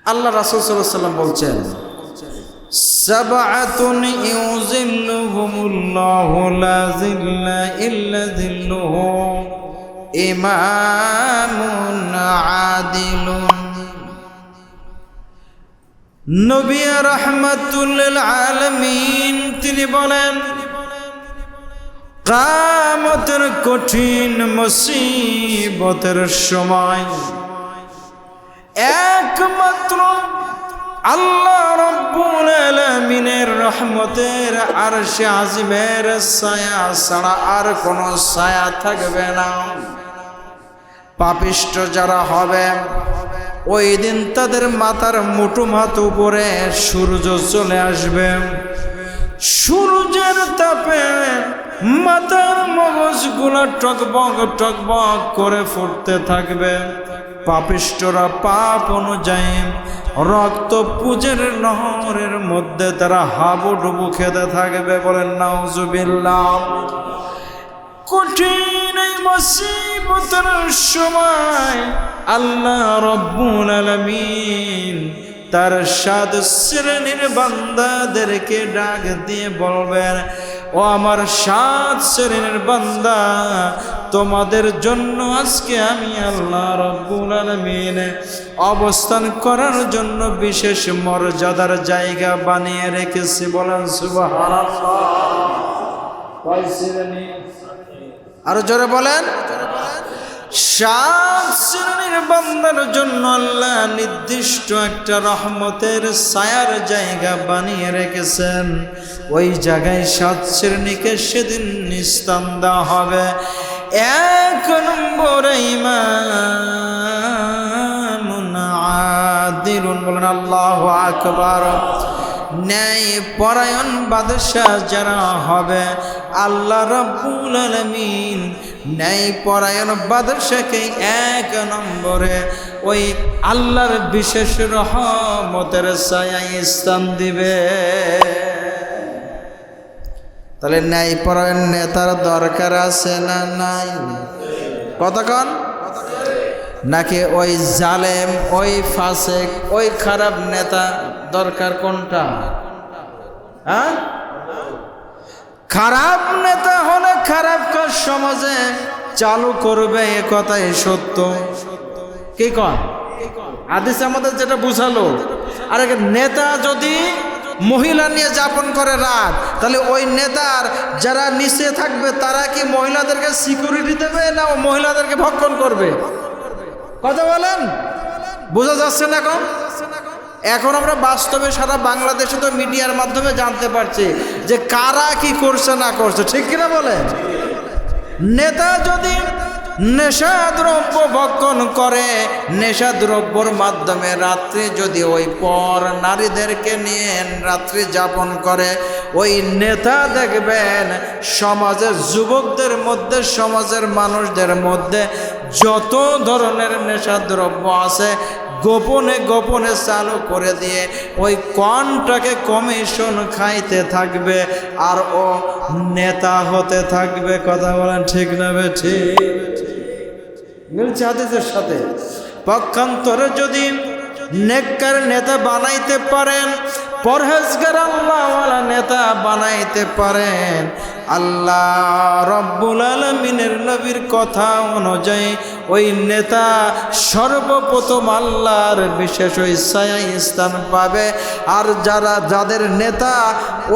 আল্লাহ রাসূল সাল্লাল্লাহু আলাইহি ওয়াসাল্লাম বলছেন, সাবআতুন ইউযিল্লুহুমুল্লাহু লা যিল্লা ইল্লা যিল্লুহু ইমামুন আদিলুন। নবী রাহমাতুল লিল আলামিন তিনি বলেন, কিয়ামতের কঠিন মুসিবতের সময় একমাত্র আল্লাহ রাব্বুল আলামিনের রহমতের আরশে আজিমের ছায়া ছাড়া আর কোনো ছায়া থাকবে না। পাপিষ্ঠ যারা হবে ওই দিন তাদের মাথার মুঠো হাত উপরে সূর্য চলে আসবে। সূর্যের তাপে মাথার মগজগুলো টকবক টকবক করে ফুটতে থাকবে। পাপিষ্ঠরা পাপ অনুযায়ী রক্ত পুজের নহরের মধ্যে তারা হাবুডুবু খেতে থাকবে। বলেন নাউজুবিল্লাহ। কঠিন এই মুসিবতের সময় আল্লাহ রাব্বুল আলামিন তার 7 শ্রেণীর বান্দাদেরকে ডাক দিয়ে বলবেন, ও আমার 7 শ্রেণীর বান্দা, তোমাদের জন্য আজকে আমি আল্লাহ রাব্বুল আলামিন অবস্থান করার জন্য বিশেষ মর্যাদার জায়গা বানিয়ে রেখেছি। বলেন সুবহানাল্লাহ। কয় শ্রেণী? আরো জোরে বলেন। 7 শ্রেণীর বান্দার জন্য আল্লাহ নির্দিষ্ট একটা রহমতের ছায়ার জায়গা বানিয়ে রেখেছেন। ওই জায়গায় 7 শ্রেণীকে সেদিন স্থান দেওয়া হবে। 1 নম্বরে ইমামুন আদিলুন। বলেন আল্লাহু আকবার। ন্যায় পরায়ণ বাদশাহ যারা হবে, আল্লাহ রাব্বুল আলামিন ন্যায় পরায়ণ বাদশাকে 1 নম্বরে ওই আল্লাহর বিশেষ রহমতের ছায়ায় স্থান দিবে। তাহলে ন্যায় পরায়ণ নেতার দরকার আছে না নাই? কতক্ষণ? নাকি ওই জালেম, ওই ফাসেক, ওই খারাপ নেতা দরকার? কোনটা? হ্যাঁ, খারাপ নেতা হলে খারাপ কাজ সমাজে চালু করবে, এ কথাই সত্য। কি কন? হাদিস আমাদের যেটা বুঝালো। আর নেতা যদি মহিলা নিয়ে যাপন করে রাত, তাহলে ওই নেতার যারা নিচে থাকবে তারা কি মহিলাদেরকে সিকিউরিটি দেবে না মহিলাদেরকে ভক্ষণ করবে? কথা বলেন, বোঝা যাচ্ছে না? এখন আমরা বাস্তবে সারা বাংলাদেশে তো মিডিয়ার মাধ্যমে জানতে পারছি যে কারা কি করছে না করছে, ঠিক কিনা বলেন? নেতা যদি নেশাদ্রব্য ভক্ষণ করে, নেশাদ্রব্যর মাধ্যমে রাত্রে যদি ওই পর নারীদেরকে নিয়ে রাত্রি যাপন করে, ওই নেতা দেখবেন সমাজের যুবকদের মধ্যে, সমাজের মানুষদের মধ্যে যত ধরনের নেশাদ্রব্য আছে গোপনে গোপনে চালু করে দিয়ে ওই কনটাকে কমিশন খাইতে থাকবে আর ও নেতা হতে থাকবে। কথা বলেন ঠিক না ঠিক? মিলছে হাদিসের সাথে। পক্ষান্তরে যদি নেককার নেতা বানাইতে পারেন, পরহেজগার আল্লাহওয়ালা নেতা বানাইতে পারেন, আল্লাহ রাব্বুল আলামিনের নবীর কথা অনুযায়ী ওই নেতা সর্বপ্রথম আল্লাহর বিশেষ ওই ছায়ায় স্থান পাবে। আর যাদের নেতা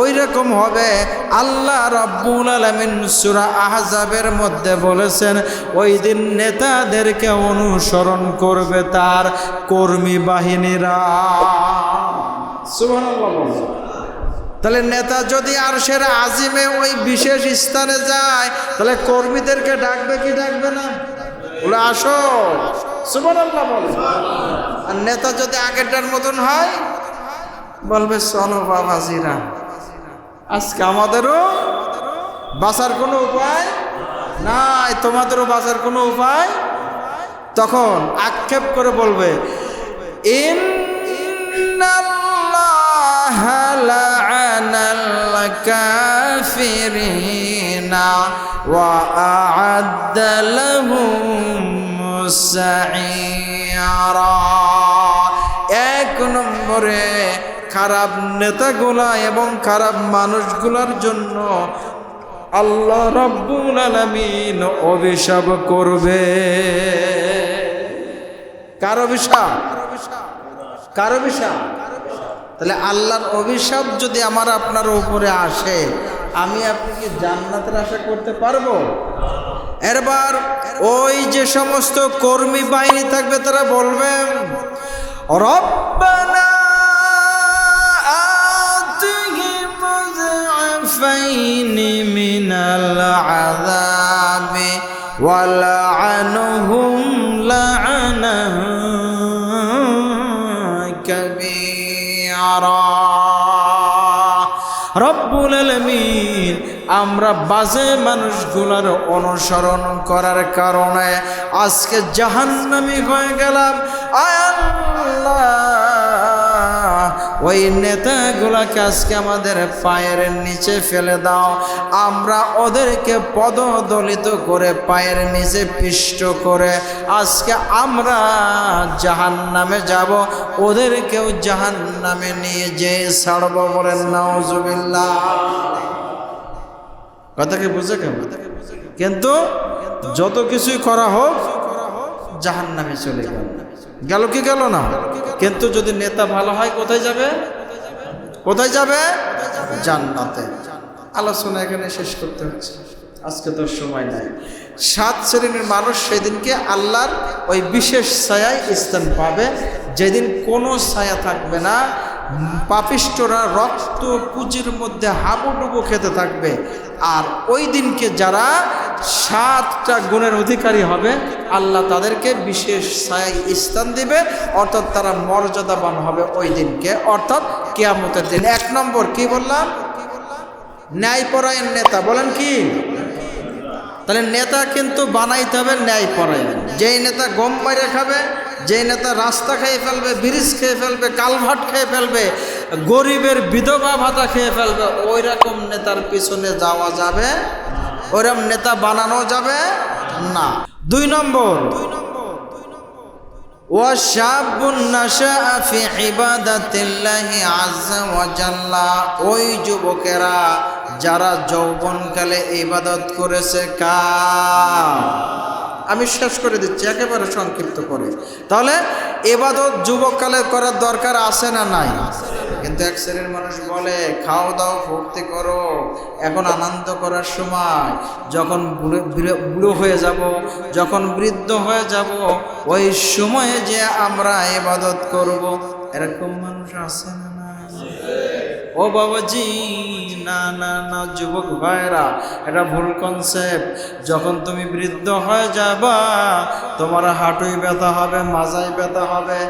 ওই রকম হবে, আল্লাহ রাব্বুল আলামিন সূরা আহজাবের মধ্যে বলেছেন ওই দিন নেতাদেরকে অনুসরণ করবে তার কর্মী বাহিনীরা। সুবহানাল্লাহ। তাহলে নেতা যদি আরশের আজিমে ওই বিশেষ স্থানে যায়, তাহলে কর্মীদেরকে ডাকবে কি ডাকবে না? বলে আসো, সুবহানাল্লাহ বলে। আর নেতা যদি আগেরটার মতন হয়, বলবে চলো বাবাজিরা, আজকে আমাদেরও বাঁচার কোনো উপায় নাই, তোমাদেরও বাঁচার কোনো উপায়। তখন আক্ষেপ করে বলবে, ইন্নাল্লাহা লা'আনাল কাফিরিনা ওয়া আ'আদ্দা লাহুম সা'ইরা। এক নম্বরে খারাপ নেতাগুলা এবং খারাপ মানুষগুলার জন্য আল্লাহ রাব্বুল আলামিন অভিশাপ করবে। কার অভিশাপ? কার অভিশাপ? তাহলে আল্লাহর অভিশাপ যদি আমার আপনার উপরে আসে, আমি আপনি কি জান্নাতের আশা করতে পারবো? এরবার ওই যে সমস্ত কর্মী বাহিনী থাকবে তারা বলবে, রব্বানা আতিহিম যআফাইনি মিনাল আযাবি ওয়ালআনহুম লা'নান কাবীরা। রব্বুল আলামিন, আমরা বাজে মানুষগুলোর অনুসরণ করার কারণে আজকে জাহান্নামী হয়ে গেলাম। আয় আল্লাহ, ওই নেতাগুলাকে আজকে আমাদের পায়ের নিচে ফেলে দাও, আমরা ওদেরকে পদদলিত করে পায়ের নিচে পিষ্ট করে আজকে আমরা জাহান্নামে যাব, ওদেরকেও জাহান্নামে নিয়ে যেয়ে ছাড়বো। বলেন নাউজুবিল্লাহ। কথা কি বুঝে কেমন? কিন্তু যত কিছুই করা হোক জাহান্নামে চলে গেল কি গেল না? কিন্তু যদি নেতা ভালো হয় কোথায় যাবে? কোথায় যাবে? জান্নাতে। আলোচনা এখানে শেষ করতে হচ্ছে, আজকে তো সময় নাই। 7 শ্রেণীর মানুষ সেদিনকে আল্লাহর ওই বিশেষ ছায়ায় স্থান পাবে, যেদিন কোনো ছায়া থাকবে না। পাপিষ্টরা রক্ত পুঁজির মধ্যে হাবুডুবু খেতে থাকবে। আর ওই দিনকে যারা 7টা গুণের অধিকারী হবে, আল্লাহ তাদেরকে বিশেষ ছায়ায় স্থান দিবে, অর্থাৎ তারা মর্যাদাবান হবে ওই দিনকে, অর্থাৎ কিয়ামতের দিন। 1 নম্বর কি বললাম? ন্যায়পরায়ণ নেতা। বলেন কি? তাহলে নেতা কিন্তু বানাইতে হবে ন্যায়পরায়ণ। যেই নেতা গম মাইরে খাবে, যেই নেতা রাস্তা খেয়ে ফেলবে, ব্রিজ খেয়ে ফেলবে, কালভার্ট খেয়ে ফেলবে, গরিবের বিধবা ভাতা খেয়ে ফেলবে, ওই রকম নেতার পিছনে যাওয়া যাবে, ওইরকম নেতা বানানো যাবে না। 2 নম্বর, ওয়াশাবুন নাশাআ ফি ইবাদাতিল্লাহি আযজা ওয়া জাল্লা। ওই যুবকেরা যারা যৌবনকালে ইবাদত করেছে কার? আমি শেষ করে দিচ্ছি একেবারে সংক্ষিপ্ত করে। তাহলে ইবাদত যুবককালে করার দরকার আছে না নাই? কিন্তু এক শ্রেণীর মানুষ বলে, খাও দাও ভক্তি করো, এখন আনন্দ করার সময়, যখন বুড়ো হয়ে যাব, যখন বৃদ্ধ হয়ে যাব, ওই সময়ে যে আমরা ইবাদত করব। এরকম মানুষ আছে না? ও বাবাজি, না না না যুবক ভাইরা, এটা ভুল কনসেপ্ট। যখন তুমি বৃদ্ধ হয়ে যাবা, তোমার হাঁটুই ব্যথা হবে, মাজায় ব্যথা হবে,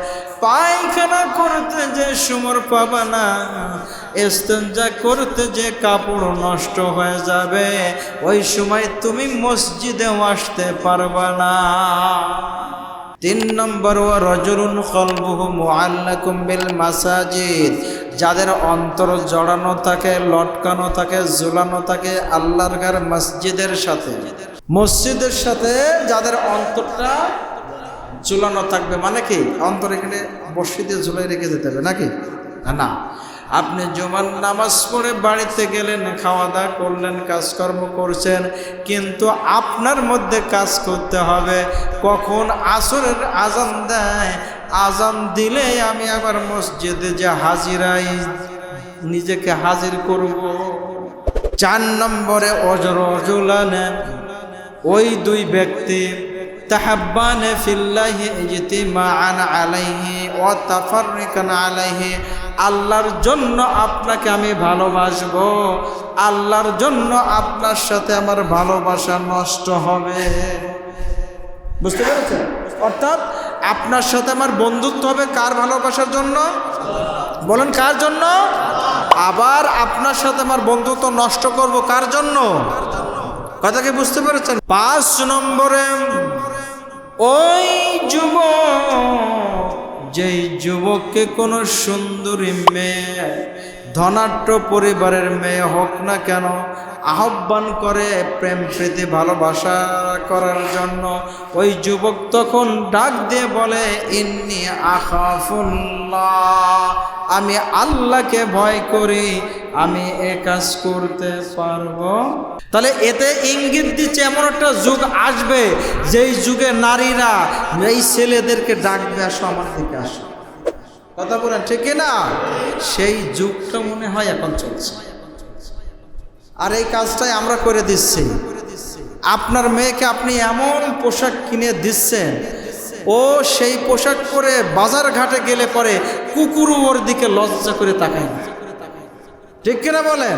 পায়খানা করতে যে সময় পাবা না, ইস্তেঞ্জা করতে যে কাপড় নষ্ট হয়ে যাবে, ওই সময় তুমি মসজিদেও আসতে পারবা না। 3 নম্বর, ওয়া রাজুলুন কলবুহু মুআল্লাকুম বিল মাসাজিদ। যাদের অন্তর জড়ানো থাকে, লটকানো থাকে, ঝুলানো থাকে আল্লাহর ঘর মসজিদের সাথে, মসজিদের সাথে যাদের অন্তরটা ঝুলানো থাকবে। মানে কি? অন্তর এখানে বর্ষি দিয়ে ঝুলাই রেখে যেতে হবে নাকি? না, আপনি জুমার নামাজ পড়ে বাড়িতে গেলেন, খাওয়া দাওয়া করলেন, কাজকর্ম করছেন, কিন্তু আপনার মধ্যে কাজ করতে হবে কখন আসরের আজান দেয়, আজান দিলে আমি আবার মসজিদে যে হাজিরাই নিজেকে হাজির করব। 4 নম্বরে, ওজরজুলানে, ওই 2 ব্যক্তি তাহাব্বানে ফিল্লাহি ইজতিমাআন আলাইহি ওয়া তাফাররিকান আলাইহি। আল্লাহর জন্য আপনাকে আমি ভালোবাসবো, আল্লাহর জন্য আপনার সাথে আমার ভালোবাসা নষ্ট হবে। বুঝতে পেরেছেন? অর্থাৎ আপনার সাথে আমার বন্ধুত্ব হবে কার ভালোবাসার জন্য? বলেন কার জন্য? আবার আপনার সাথে আমার বন্ধুত্ব নষ্ট করব কার জন্য? কথা কি বুঝতে পেরেছেন? 5 নম্বরে, ওই যুবক যেই যুবককে কোনো সুন্দরী মেয়ে, ধনাঢ্য পরিবারের মেয়ে হোক না কেন, আহ্বান করে প্রেম প্রীতি ভালোবাসা করার জন্য, ওই যুবক তখন ডাক দিয়ে বলে ইন্নী আখাফুল্লাহ, আমি আল্লাহকে ভয় করি, আমি এ কাজ করতে পারবো। তাহলে এতে ইঙ্গিত দিচ্ছে এমন একটা যুগ আসবে যেই যুগে নারীরা এই ছেলেদেরকে ডাকবে, আসো আমার দিকে আসো। কথা বলেন ঠিক না? সেই যুগটা মনে হয় এখন চলছে, আর এই কাজটাই আমরা করে দিচ্ছি। আপনার মেয়েকে আপনি এমন পোশাক কিনে দিচ্ছেন, ও সেই পোশাক পরে বাজার ঘাটে গেলে পরে কুকুরও ওর দিকে লজ্জা করে তাকায় না, ঠিক কিনা বলেন?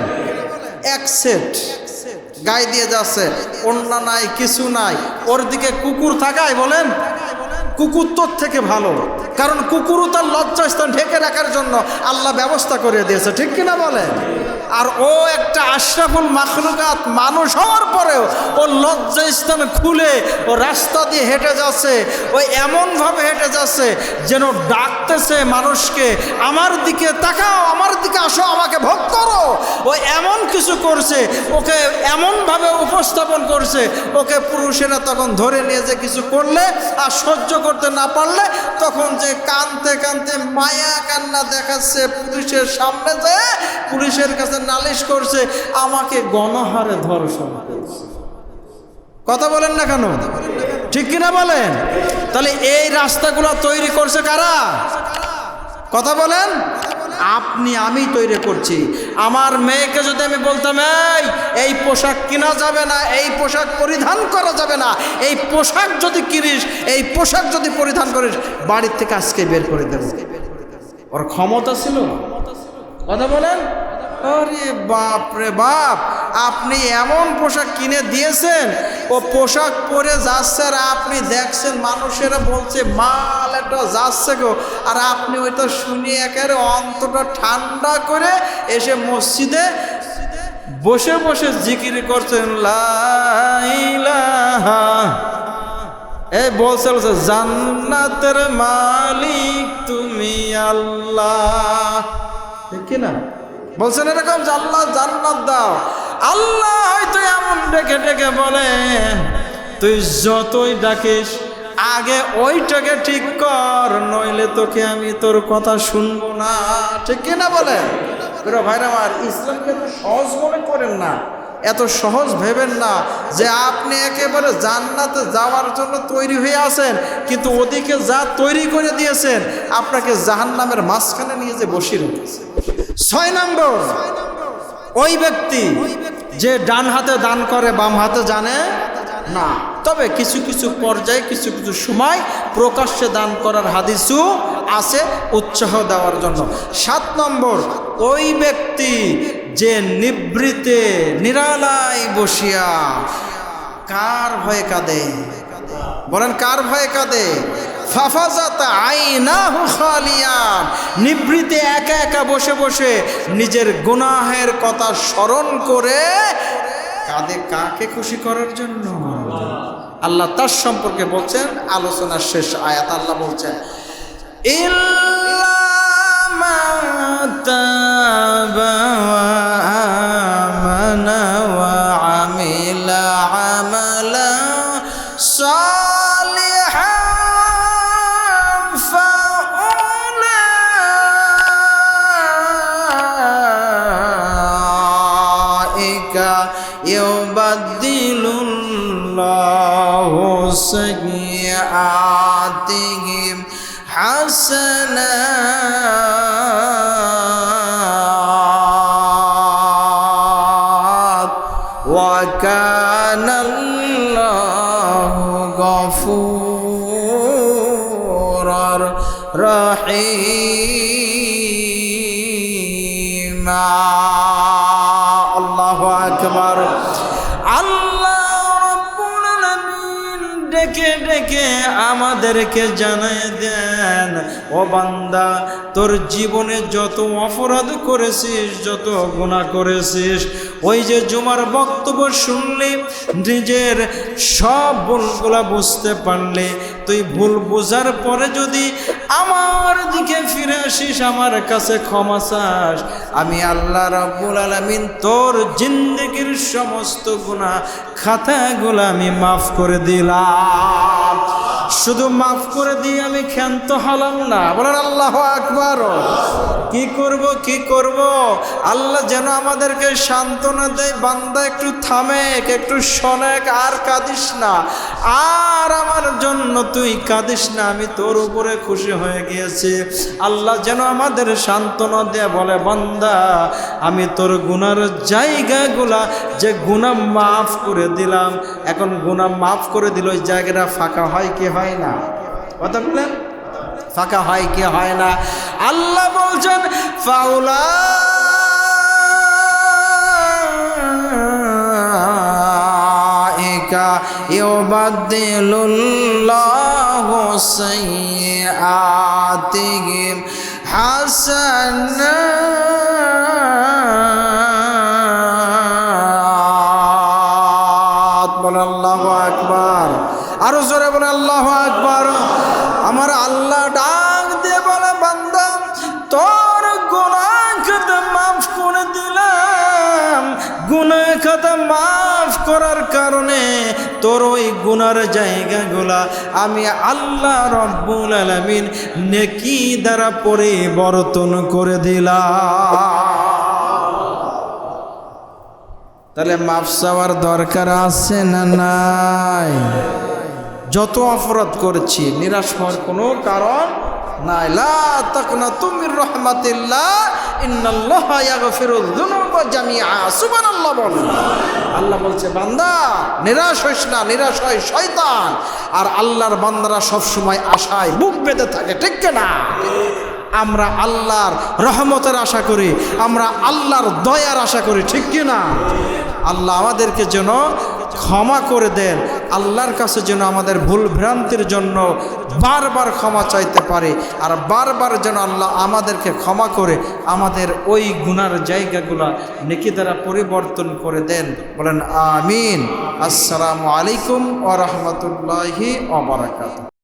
এক সেট গায়ে দিয়ে যাচ্ছে, ওড়না নাই, কিছু নাই, ওর দিকে কুকুর তাকায়? বলেন, কুকুর তোর থেকে ভালো, কারণ কুকুরও তার লজ্জাস্থান ঢেকে রাখার জন্য আল্লাহ ব্যবস্থা করে দিয়েছে, ঠিক কিনা বলেন? আর ও একটা আশরাফুল মাখলুকাত মানুষ হওয়ার পরেও ও লজ্জাস্থান খুলে ও রাস্তা দিয়ে হেঁটে যাচ্ছে, ও এমনভাবে হেঁটে যাচ্ছে যেন ডাকতেছে মানুষকে, আমার দিকে তাকাও, আমার দিকে আসো, আমাকে ভোগ করো। ও এমন কিছু করছে, ওকে এমনভাবে উপস্থাপন করছে, ওকে পুরুষেরা তখন ধরে নিয়ে যে কিছু করলে আর সহ্য করতে না পারলে তখন যে কাঁদতে কাঁদতে মায়া কান্না দেখাচ্ছে, পুলিশের সামনে যেয়ে পুলিশের কাছে নালিশ করছে, আমাকে গণহারে ধর্ষণ করছে। কথা বলেন না কেন? ঠিক কিনা বলেন? তাহলে এই রাস্তাগুলো তৈরি করছে কারা? কথা বলেন। আপনি আমি তৈরি করছি। আমার মেয়েকে যদি আমি বলতাম এই পোশাক কিনা যাবে না, এই পোশাক পরিধান করা যাবে না, এই পোশাক যদি কিনিস, এই পোশাক যদি পরিধান করিস, বাড়ির থেকে আজকে বের করে দেব, ওর ক্ষমতা ছিল? কথা বলেন। আরে বাপ রে বাপ, আপনি এমন পোশাক কিনে দিয়েছেন, ও পোশাক পরে যাচ্ছে আর আপনি দেখছেন মানুষেরা বলছে মাল একটা যাচ্ছে গো, আর আপনি ওইটা শুনিয়ে একেবারে অন্তটা ঠান্ডা করে এসে মসজিদে বসে বসে জিকির করছেন, লা ইলাহা, এই বলছে জান্নাতের মালিক তুমি আল্লাহ, ঠিক না? বলছেন এরকম যে আল্লাহ জান্নাত দাও। আল্লাহ হয়তো এমন ডেকে ডেকে বলে, তুই যতই ডাকিস আগে ওইটাকে ঠিক কর, নইলে তোকে আমি তোর কথা শুনবো না, ঠিক কিনা বলে? ভাইরা আমার, ইসলামকে এত সহজ মনে করেন না, এত সহজ ভেবেন না যে আপনি একেবারে জান্নাতে যাওয়ার জন্য তৈরি হয়ে আছেন, কিন্তু ওদিকে যা তৈরি করে দিয়েছেন আপনাকে জাহান্নামের মাঝখানে নিয়ে যে বসিয়ে রেখেছে। 6 নম্বর, ওই ব্যক্তি যে ডান হাতে দান করে বাম হাতে জানে না, তবে কিছু কিছু পর্যায়ে কিছু কিছু সময় প্রকাশ্যে দান করার হাদিসও আছে উৎসাহ দেওয়ার জন্য। 7 নম্বর, ওই ব্যক্তি যে নিবৃতে নিরালায় বসিয়া কার ভয়ে কাঁদে? বলেন, কার ভয়ে কাঁদে? ফাফাজাত আইনাহু খালিয়ান, নিবৃতে একা একা বসে বসে নিজের গুনাহের কথা স্মরণ করে কাঁদে। কাকে খুশি করার জন্য? আল্লাহ তার সম্পর্কে বলছেন, আলোচনার শেষ আয়াত আল্লাহ বলছেন, ইল্লা মান তাবা ওয়া আমানা ওয়া আমিলা আমালান সালিহান ফাউলাইকা ইউবাদদিলুল্লাহু সাইয়্যাতিহিম হাসানাত ওয়া কানাল্লাহু গফুরার রহিমা। আল্লাহু আকবার। আল্লাহ রাব্বুল আলামিন ডেকে ডেকে আমাদেরকে জানায় দেন, ও বান্দা তোর জীবনে যত অপরাধ করেছিস, যত গুনাহ করেছিস, ওই যে জুমার বক্তব্য শুনলি, নিজের সব ভুলগুলা বুঝতে পারলে, তুই ভুল বোঝার পরে যদি আমার দিকে ফিরে আসিস, আমার কাছে ক্ষমা চাস, আমি আল্লাহ রাব্বুল আলামিন তোর জিন্দেগির সমস্ত গুনাহ খাতাগুলো আমি মাফ করে দিলাম। শুধু মাফ করে দিয়ে আমি ক্ষান্ত হলাম না, বলেন আল্লাহু আকবার। কি করব আল্লাহ যেন আমাদেরকে সান্ত্বনা দেয়, বান্দা একটু থামেক, একটু শোনেক, আর কাঁদিস না, আর আমার জন্য তুই কাঁদিস না, আমি তোর উপরে খুশি হয়ে গিয়েছি। আল্লাহ যেন আমাদের সান্ত্বনা দেয়, বলে বান্দা আমি তোর গুনার জায়গাগুলা যে গুনাহ মাফ করে দিলাম, এখন গুনাহ মাফ করে দিল, ওই জায়গাটা ফাঁকা হয় কি হয় না? কথা বলেন, ফাঁকা হয় কি হয় না? আল্লাহ বলছেন ফাউলাইকা ইউবাদদিলুল্লাহু সাইয়্যাতিহিম হাসানাত। বলে আল্লাহু আকবার, আরো জোরে বলে আল্লাহু আকবার। আমার আল্লাহ ডাক দিয়ে বলে বান্দা তোর গুনাহ খাতা মাফ করে দিলাম, গুনাহ খাতা মাফ করার কারণে তোর ওই গুনার জায়গাগুলা আমি আল্লাহ রব্বুল আলামিন নেকি দ্বারা পরিবর্তন করে দিলাম। তাহলে মাফ চাওয়ার দরকার আছে না নাই? যত অপরাধ করেছি নিরাশ হওয়ার কোনো কারণ নাই। লা তাকনাতু মির রাহমাতিল্লাহ, ইন্নাল্লাহা ইয়াগফিরুয যুনুবা জামিআ। সুবহানাল্লাহ বল। আল্লাহ বলছে বান্দা নিরাশ হইস না, নিরাশ হয় শয়তান, আর আল্লাহর বান্দারা সব সময় আশায় বুক বেঁধে থাকে, ঠিক না? আমরা আল্লাহর রহমতের আশা করি, আমরা আল্লাহর দয়ার আশা করি, ঠিক কি না? আল্লাহ আমাদেরকে যেন ক্ষমা করে দেন, আল্লাহর কাছে যেন আমাদের ভুল ভ্রান্তির জন্য বারবার ক্ষমা চাইতে পারে, আর বারবার যেন আল্লাহ আমাদেরকে ক্ষমা করে আমাদের ওই গুনার জায়গাগুলা নেকি দ্বারা পরিবর্তন করে দেন। বলেন আমিন। আসসালামু আলাইকুম ওয়া রাহমাতুল্লাহি ওয়া বারাকাতুহু।